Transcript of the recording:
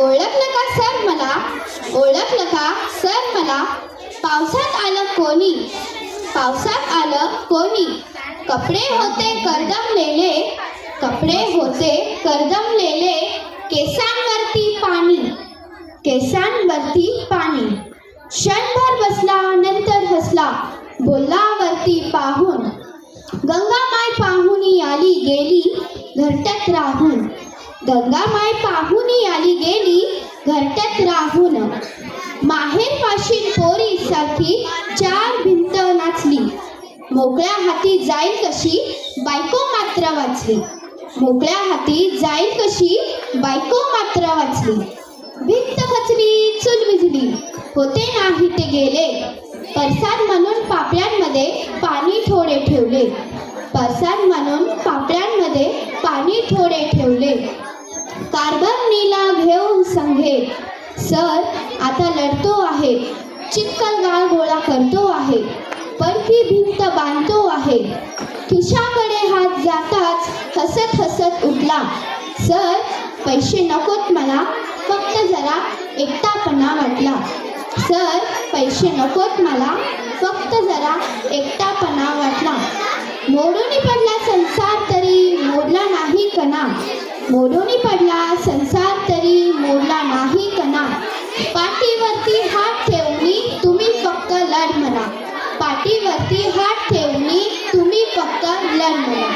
ओळखलं का सर मला, ओळखलं का सर मला? पावसात आलं कोणी, पावसात आलं कोणी? कपडे होते करदमलेले, कपडे होते करदमलेले, केसांवरती पाणी, केसांवरती पाणी. क्षणभर बसला नंतर हसला, बोलला वरती पाहून, गंगामाय पाहुणी आली गेली घरट्यात राहून. गंगामाय पाहुणी आली गेली घरट्यात राहून. माहेर पाशील पोरीसारखी चार भिंत नाचली, मोकळ्या हाती जाईल कशी बायको मात्र वाचली. मोकळ्या हाती जाईल कशी बायको मात्र वाचली. भिंत खचली चूल विझली, होते नाही ते गेले, प्रसाद म्हणून पापड्यांमध्ये पाणी थोडे ठेवले. प्रसाद म्हणून पापड्यांमध्ये पाणी थोडे ठेवले. कारभारणीला घेऊन संघे सर आता लढतो आहे, चिखल गाळ गोळा करतो आहे, पडकी भिंत बांधतो आहे. खिशाकडे हात जाताच हसत हसत उठला, सर पैसे नकोत मला, फक्त जरा एकटापणा वाटला. सर पैसे नकोत मला, फक्त जरा एकटापणा वाटला. मोडून पडला संसार तरी मोडला नाही कणा, मोडून पडला संसार तरी मोडला नाही कणा. पाठीवरती हात ठेवणी तुम्ही फक्त लढ म्हणा, पाठीवरती हात ठेवणी तुम्ही फक्त लढ म्हणा.